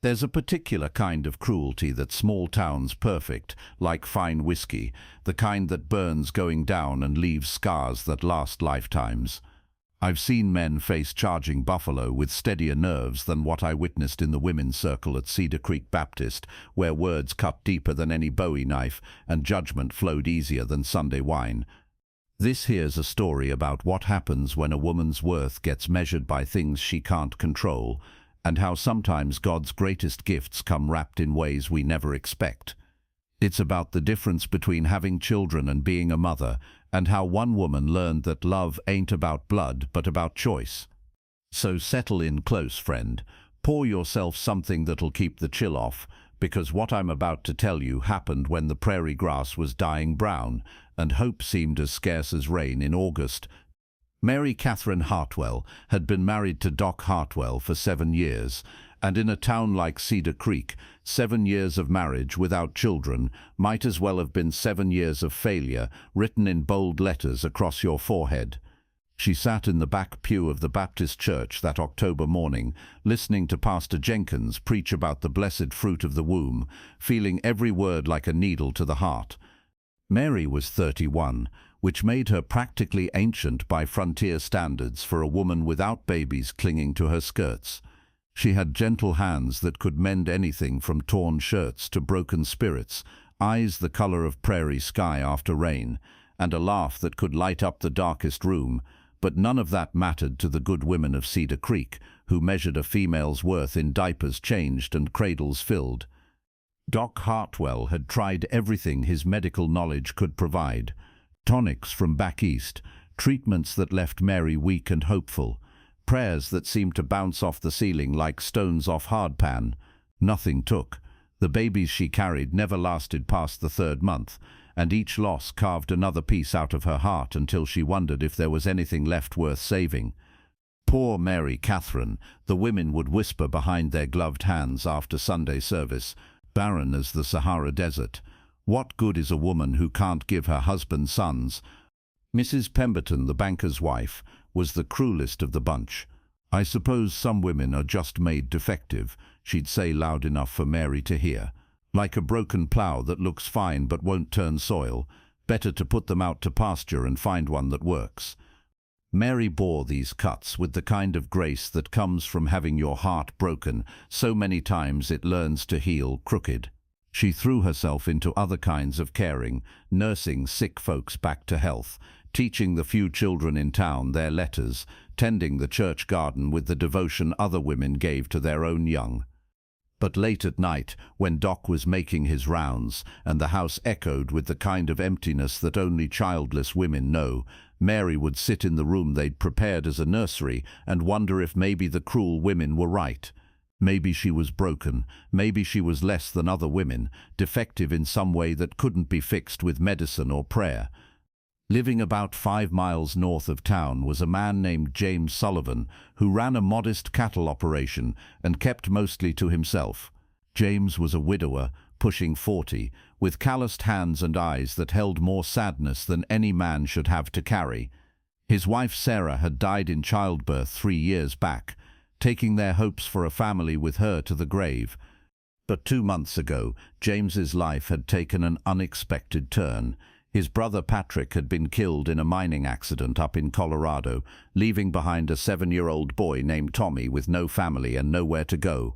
There's a particular kind of cruelty that small towns perfect, like fine whiskey, the kind that burns going down and leaves scars that last lifetimes. I've seen men face charging buffalo with steadier nerves than what I witnessed in the women's circle at Cedar Creek Baptist, where words cut deeper than any Bowie knife and judgment flowed easier than Sunday wine. This here's a story about what happens when a woman's worth gets measured by things she can't control, and how sometimes God's greatest gifts come wrapped in ways we never expect. It's about the difference between having children and being a mother, and how one woman learned that love ain't about blood but about choice. So settle in close, friend. Pour yourself something that'll keep the chill off, because what I'm about to tell you happened when the prairie grass was dying brown, and hope seemed as scarce as rain in August. Mary Catherine Hartwell had been married to Doc Hartwell for 7 years, and in a town like Cedar Creek, 7 years of marriage without children might as well have been 7 years of failure written in bold letters across your forehead. She sat in the back pew of the Baptist church that October morning, listening to Pastor Jenkins preach about the blessed fruit of the womb, feeling every word like a needle to the heart. Mary was 31, which made her practically ancient by frontier standards for a woman without babies clinging to her skirts. She had gentle hands that could mend anything from torn shirts to broken spirits, eyes the color of prairie sky after rain, and a laugh that could light up the darkest room. But none of that mattered to the good women of Cedar Creek, who measured a female's worth in diapers changed and cradles filled. Doc Hartwell had tried everything his medical knowledge could provide. Tonics from back east, treatments that left Mary weak and hopeful, prayers that seemed to bounce off the ceiling like stones off hardpan. Nothing took. The babies she carried never lasted past the 3rd month, and each loss carved another piece out of her heart until she wondered if there was anything left worth saving. Poor Mary Catherine, the women would whisper behind their gloved hands after Sunday service, barren as the Sahara Desert. What good is a woman who can't give her husband sons? Mrs. Pemberton, the banker's wife, was the cruelest of the bunch. I suppose some women are just made defective, she'd say loud enough for Mary to hear. Like a broken plough that looks fine but won't turn soil, better to put them out to pasture and find one that works. Mary bore these cuts with the kind of grace that comes from having your heart broken so many times it learns to heal crooked. She threw herself into other kinds of caring, nursing sick folks back to health, teaching the few children in town their letters, tending the church garden with the devotion other women gave to their own young. But late at night, when Doc was making his rounds, and the house echoed with the kind of emptiness that only childless women know, Mary would sit in the room they'd prepared as a nursery and wonder if maybe the cruel women were right. Maybe she was broken, maybe she was less than other women, defective in some way that couldn't be fixed with medicine or prayer. Living about 5 miles north of town was a man named James Sullivan, who ran a modest cattle operation and kept mostly to himself. James was a widower, pushing 40, with calloused hands and eyes that held more sadness than any man should have to carry. His wife Sarah had died in childbirth 3 years back, taking their hopes for a family with her to the grave. But 2 months ago, James's life had taken an unexpected turn. His brother Patrick had been killed in a mining accident up in Colorado, leaving behind a 7-year-old boy named Tommy with no family and nowhere to go.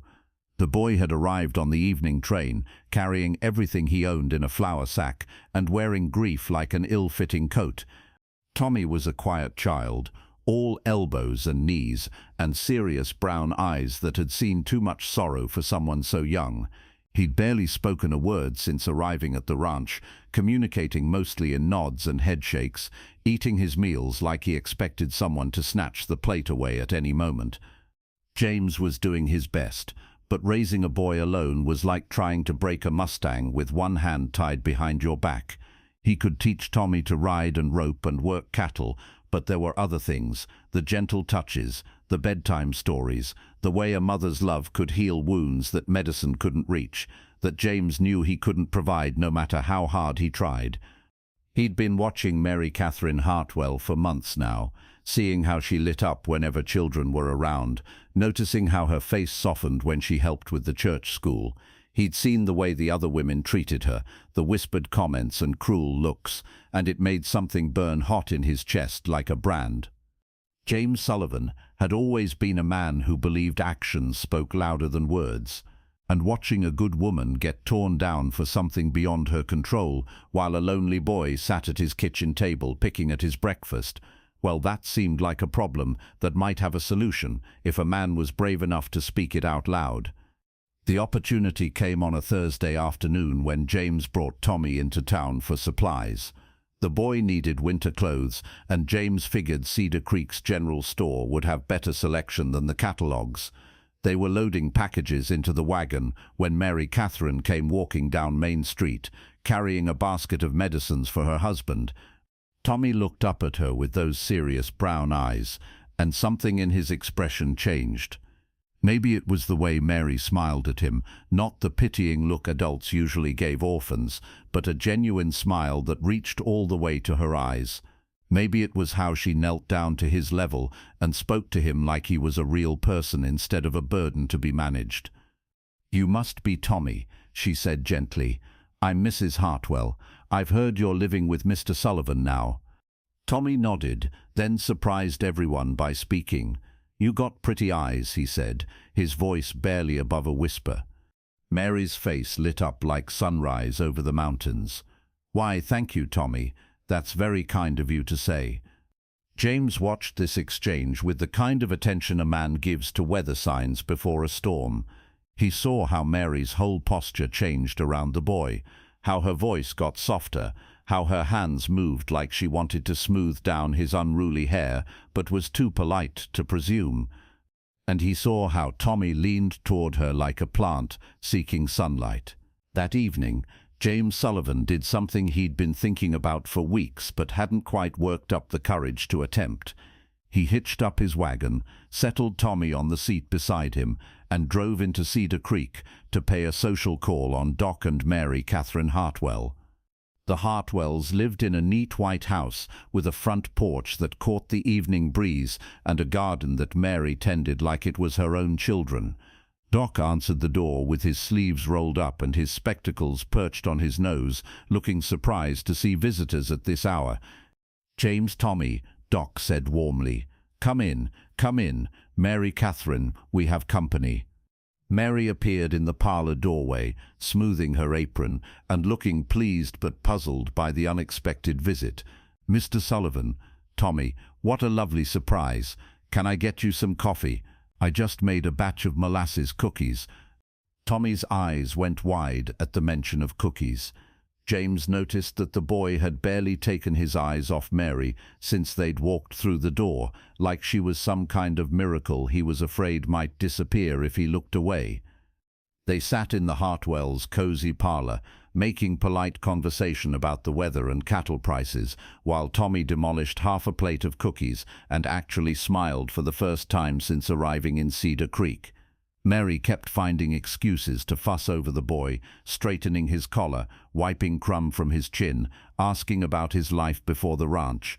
The boy had arrived on the evening train, carrying everything he owned in a flour sack and wearing grief like an ill-fitting coat. Tommy was a quiet child, all elbows and knees, and serious brown eyes that had seen too much sorrow for someone so young. He'd barely spoken a word since arriving at the ranch, communicating mostly in nods and headshakes, eating his meals like he expected someone to snatch the plate away at any moment. James was doing his best, but raising a boy alone was like trying to break a Mustang with one hand tied behind your back. He could teach Tommy to ride and rope and work cattle, but there were other things, the gentle touches, the bedtime stories, the way a mother's love could heal wounds that medicine couldn't reach, that James knew he couldn't provide no matter how hard he tried. He'd been watching Mary Catherine Hartwell for months now, seeing how she lit up whenever children were around, noticing how her face softened when she helped with the church school. He'd seen the way the other women treated her, the whispered comments and cruel looks, and it made something burn hot in his chest like a brand. James Sullivan had always been a man who believed actions spoke louder than words, and watching a good woman get torn down for something beyond her control while a lonely boy sat at his kitchen table picking at his breakfast, well, that seemed like a problem that might have a solution if a man was brave enough to speak it out loud. The opportunity came on a Thursday afternoon when James brought Tommy into town for supplies. The boy needed winter clothes, and James figured Cedar Creek's general store would have better selection than the catalogs. They were loading packages into the wagon when Mary Catherine came walking down Main Street, carrying a basket of medicines for her husband. Tommy looked up at her with those serious brown eyes, and something in his expression changed. Maybe it was the way Mary smiled at him, not the pitying look adults usually gave orphans, but a genuine smile that reached all the way to her eyes. Maybe it was how she knelt down to his level and spoke to him like he was a real person instead of a burden to be managed. "You must be Tommy," she said gently. "I'm Mrs. Hartwell. I've heard you're living with Mr. Sullivan now." Tommy nodded, then surprised everyone by speaking. "You got pretty eyes," he said, his voice barely above a whisper. Mary's face lit up like sunrise over the mountains. "Why, thank you, Tommy. That's very kind of you to say." James watched this exchange with the kind of attention a man gives to weather signs before a storm. He saw how Mary's whole posture changed around the boy, how her voice got softer, how her hands moved like she wanted to smooth down his unruly hair, but was too polite to presume. And he saw how Tommy leaned toward her like a plant seeking sunlight. That evening, James Sullivan did something he'd been thinking about for weeks but hadn't quite worked up the courage to attempt. He hitched up his wagon, settled Tommy on the seat beside him, and drove into Cedar Creek to pay a social call on Doc and Mary Catherine Hartwell. The Hartwells lived in a neat white house with a front porch that caught the evening breeze and a garden that Mary tended like it was her own children. Doc answered the door with his sleeves rolled up and his spectacles perched on his nose, looking surprised to see visitors at this hour. "James, Tommy," Doc said warmly. Come in, Mary Catherine, we have company." Mary appeared in the parlor doorway, smoothing her apron and looking pleased but puzzled by the unexpected visit. "Mr. Sullivan, Tommy, what a lovely surprise. Can I get you some coffee? I just made a batch of molasses cookies." Tommy's eyes went wide at the mention of cookies. James noticed that the boy had barely taken his eyes off Mary since they'd walked through the door, like she was some kind of miracle he was afraid might disappear if he looked away. They sat in the Hartwells' cozy parlor, making polite conversation about the weather and cattle prices, while Tommy demolished half a plate of cookies and actually smiled for the first time since arriving in Cedar Creek. Mary kept finding excuses to fuss over the boy, straightening his collar, wiping crumb from his chin, asking about his life before the ranch.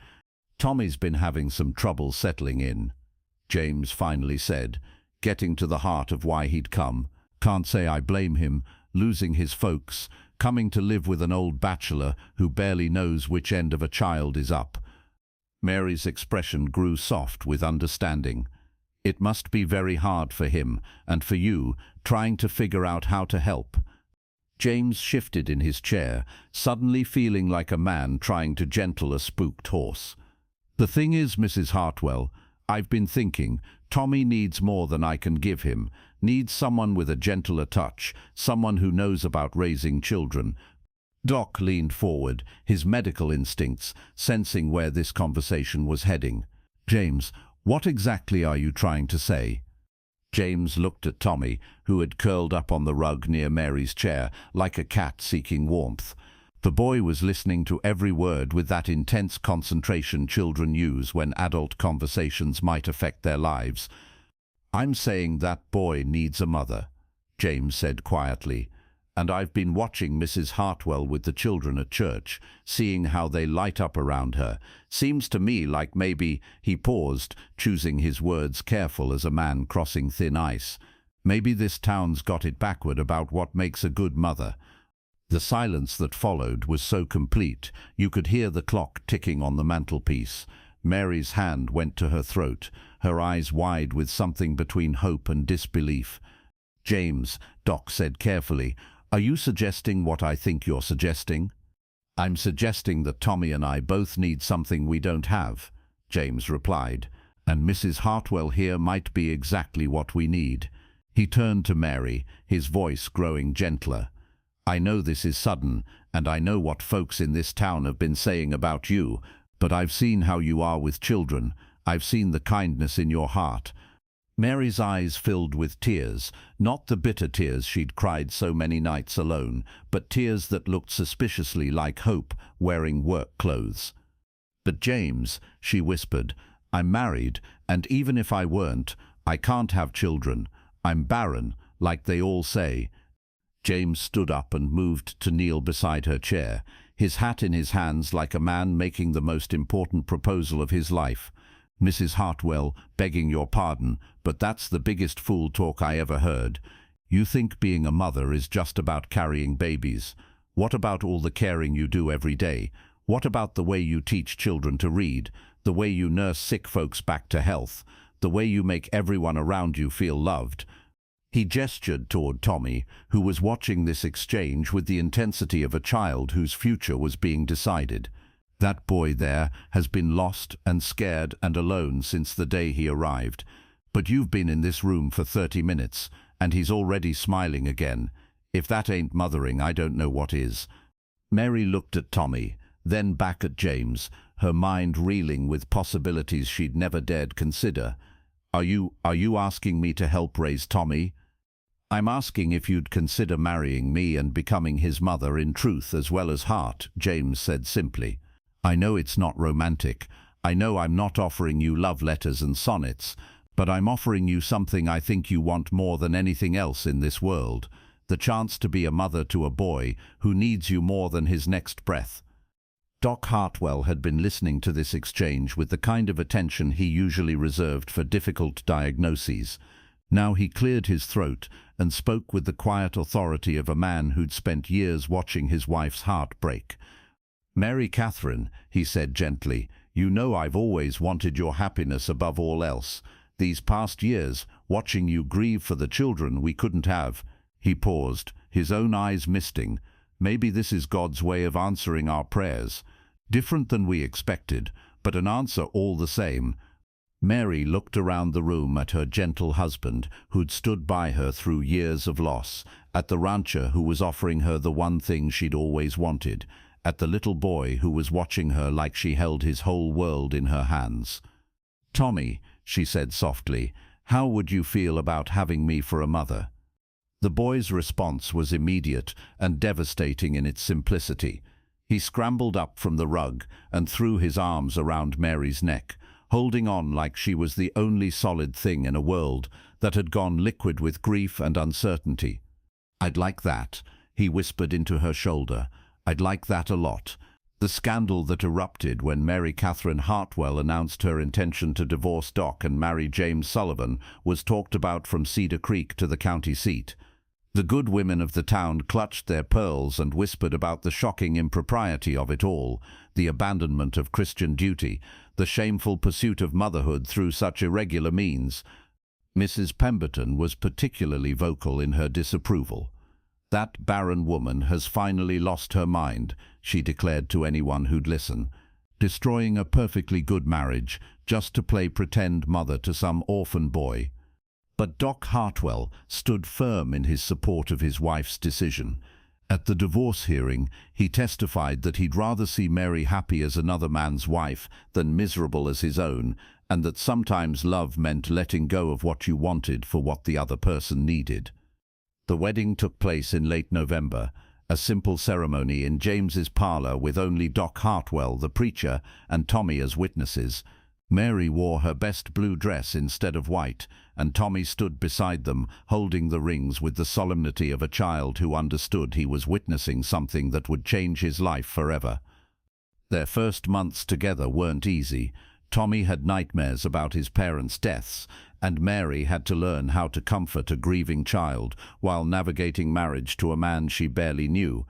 "Tommy's been having some trouble settling in," James finally said, getting to the heart of why he'd come. "Can't say I blame him, losing his folks, coming to live with an old bachelor who barely knows which end of a child is up." Mary's expression grew soft with understanding. "It must be very hard for him, and for you, trying to figure out how to help." James shifted in his chair, suddenly feeling like a man trying to gentle a spooked horse. "The thing is, Mrs. Hartwell, I've been thinking, Tommy needs more than I can give him, needs someone with a gentler touch, someone who knows about raising children." Doc leaned forward, his medical instincts sensing where this conversation was heading. "James, what exactly are you trying to say?" James looked at Tommy, who had curled up on the rug near Mary's chair, like a cat seeking warmth. The boy was listening to every word with that intense concentration children use when adult conversations might affect their lives. "I'm saying that boy needs a mother," James said quietly. And I've been watching Mrs. Hartwell with the children at church, seeing how they light up around her. Seems to me like maybe," he paused, choosing his words careful as a man crossing thin ice, "maybe this town's got it backward about what makes a good mother." The silence that followed was so complete, you could hear the clock ticking on the mantelpiece. Mary's hand went to her throat, her eyes wide with something between hope and disbelief. "James," Doc said carefully, "are you suggesting what I think you're suggesting?" "I'm suggesting that Tommy and I both need something we don't have," James replied, "and Mrs. Hartwell here might be exactly what we need." He turned to Mary, his voice growing gentler. "I know this is sudden, and I know what folks in this town have been saying about you, but I've seen how you are with children. I've seen the kindness in your heart." Mary's eyes filled with tears, not the bitter tears she'd cried so many nights alone, but tears that looked suspiciously like hope wearing work clothes. "But James," she whispered, "I'm married, and even if I weren't, I can't have children. I'm barren, like they all say." James stood up and moved to kneel beside her chair, his hat in his hands like a man making the most important proposal of his life. "Mrs. Hartwell, begging your pardon, but that's the biggest fool talk I ever heard. You think being a mother is just about carrying babies. What about all the caring you do every day? What about the way you teach children to read, the way you nurse sick folks back to health, the way you make everyone around you feel loved?" He gestured toward Tommy, who was watching this exchange with the intensity of a child whose future was being decided. "That boy there has been lost and scared and alone since the day he arrived. But you've been in this room for 30 minutes, and he's already smiling again. If that ain't mothering, I don't know what is." Mary looked at Tommy, then back at James, her mind reeling with possibilities she'd never dared consider. Are you asking me to help raise Tommy?" "I'm asking if you'd consider marrying me and becoming his mother in truth as well as heart," James said simply. "I know it's not romantic. I know I'm not offering you love letters and sonnets, but I'm offering you something I think you want more than anything else in this world, the chance to be a mother to a boy who needs you more than his next breath." Doc Hartwell had been listening to this exchange with the kind of attention he usually reserved for difficult diagnoses. Now he cleared his throat and spoke with the quiet authority of a man who'd spent years watching his wife's heart break. "Mary Catherine," he said gently, "you know I've always wanted your happiness above all else. These past years, watching you grieve for the children we couldn't have." He paused, his own eyes misting. "Maybe this is God's way of answering our prayers. Different than we expected, but an answer all the same." Mary looked around the room at her gentle husband, who'd stood by her through years of loss, at the rancher who was offering her the one thing she'd always wanted, at the little boy who was watching her like she held his whole world in her hands. "Tommy," she said softly, "how would you feel about having me for a mother?" The boy's response was immediate and devastating in its simplicity. He scrambled up from the rug and threw his arms around Mary's neck, holding on like she was the only solid thing in a world that had gone liquid with grief and uncertainty. "I'd like that," he whispered into her shoulder. "I'd like that a lot." The scandal that erupted when Mary Catherine Hartwell announced her intention to divorce Doc and marry James Sullivan was talked about from Cedar Creek to the county seat. The good women of the town clutched their pearls and whispered about the shocking impropriety of it all, the abandonment of Christian duty, the shameful pursuit of motherhood through such irregular means. Mrs. Pemberton was particularly vocal in her disapproval. "That barren woman has finally lost her mind," she declared to anyone who'd listen, "destroying a perfectly good marriage just to play pretend mother to some orphan boy." But Doc Hartwell stood firm in his support of his wife's decision. At the divorce hearing, he testified that he'd rather see Mary happy as another man's wife than miserable as his own, and that sometimes love meant letting go of what you wanted for what the other person needed. The wedding took place in late November, a simple ceremony in James's parlor with only Doc Hartwell, the preacher, and Tommy as witnesses. Mary wore her best blue dress instead of white, and Tommy stood beside them, holding the rings with the solemnity of a child who understood he was witnessing something that would change his life forever. Their first months together weren't easy. Tommy had nightmares about his parents' deaths, and Mary had to learn how to comfort a grieving child while navigating marriage to a man she barely knew.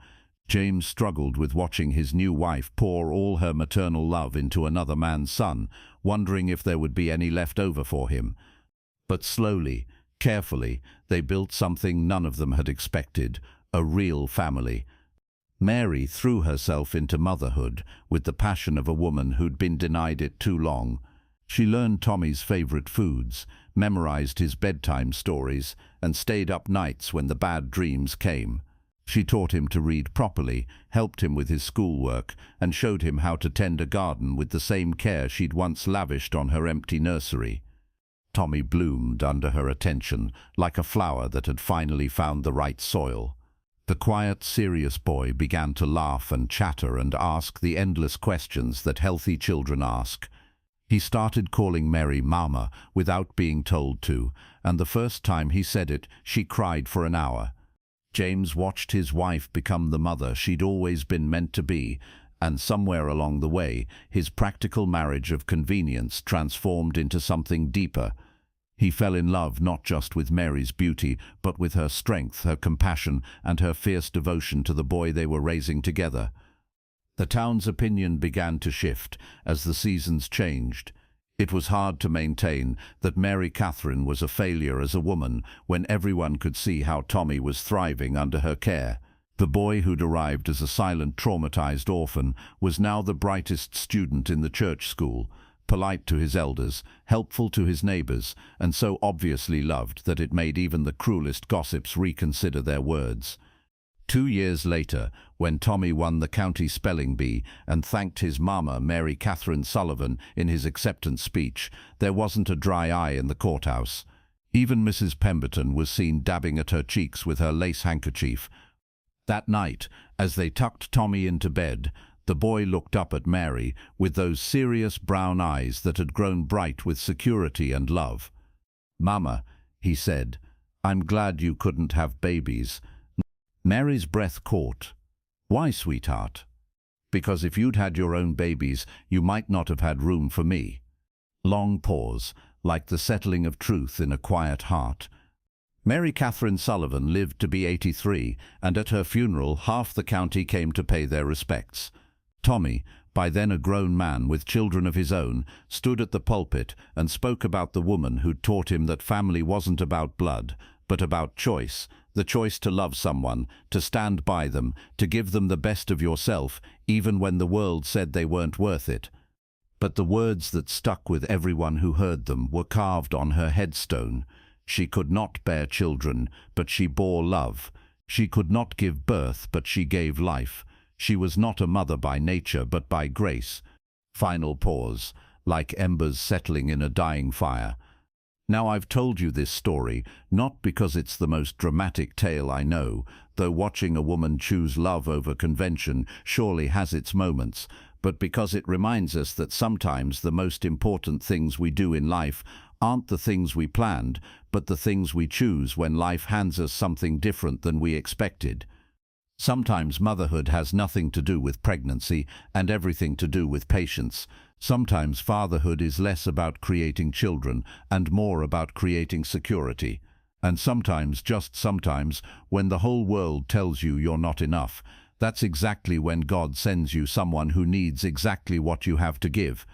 James struggled with watching his new wife pour all her maternal love into another man's son, wondering if there would be any left over for him. But slowly, carefully, they built something none of them had expected, a real family. Mary threw herself into motherhood with the passion of a woman who'd been denied it too long. She learned Tommy's favorite foods, memorized his bedtime stories, and stayed up nights when the bad dreams came. She taught him to read properly, helped him with his schoolwork, and showed him how to tend a garden with the same care she'd once lavished on her empty nursery. Tommy bloomed under her attention, like a flower that had finally found the right soil. The quiet, serious boy began to laugh and chatter and ask the endless questions that healthy children ask. He started calling Mary Mama without being told to, and the first time he said it, she cried for an hour. James watched his wife become the mother she'd always been meant to be, and somewhere along the way, his practical marriage of convenience transformed into something deeper. He fell in love not just with Mary's beauty, but with her strength, her compassion, and her fierce devotion to the boy they were raising together. The town's opinion began to shift as the seasons changed. It was hard to maintain that Mary Catherine was a failure as a woman when everyone could see how Tommy was thriving under her care. The boy who'd arrived as a silent, traumatized orphan was now the brightest student in the church school, polite to his elders, helpful to his neighbors, and so obviously loved that it made even the cruelest gossips reconsider their words. 2 years later, when Tommy won the county spelling bee and thanked his mama, Mary Catherine Sullivan, in his acceptance speech, there wasn't a dry eye in the courthouse. Even Mrs. Pemberton was seen dabbing at her cheeks with her lace handkerchief. That night, as they tucked Tommy into bed, the boy looked up at Mary with those serious brown eyes that had grown bright with security and love. "Mama," he said, "I'm glad you couldn't have babies." Mary's breath caught. "Why, sweetheart?" "Because if you'd had your own babies, you might not have had room for me." Long pause, like the settling of truth in a quiet heart. Mary Catherine Sullivan lived to be 83, and at her funeral half the county came to pay their respects. Tommy, by then a grown man with children of his own, stood at the pulpit and spoke about the woman who'd taught him that family wasn't about blood, but about choice. The choice to love someone, to stand by them, to give them the best of yourself, even when the world said they weren't worth it. But the words that stuck with everyone who heard them were carved on her headstone. She could not bear children, but she bore love. She could not give birth, but she gave life. She was not a mother by nature, but by grace. Final pause, like embers settling in a dying fire. Now I've told you this story, not because it's the most dramatic tale I know, though watching a woman choose love over convention surely has its moments, but because it reminds us that sometimes the most important things we do in life aren't the things we planned, but the things we choose when life hands us something different than we expected. Sometimes motherhood has nothing to do with pregnancy and everything to do with patience. Sometimes fatherhood is less about creating children and more about creating security. And sometimes, just sometimes, when the whole world tells you you're not enough, that's exactly when God sends you someone who needs exactly what you have to give.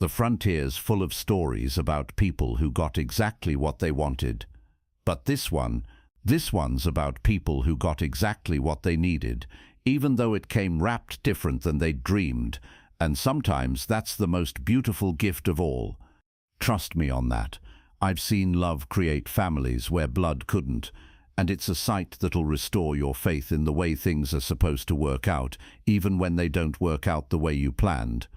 The frontier's full of stories about people who got exactly what they wanted. But this one's about people who got exactly what they needed, even though it came wrapped different than they'd dreamed. And sometimes that's the most beautiful gift of all. Trust me on that. I've seen love create families where blood couldn't, and it's a sight that'll restore your faith in the way things are supposed to work out, even when they don't work out the way you planned.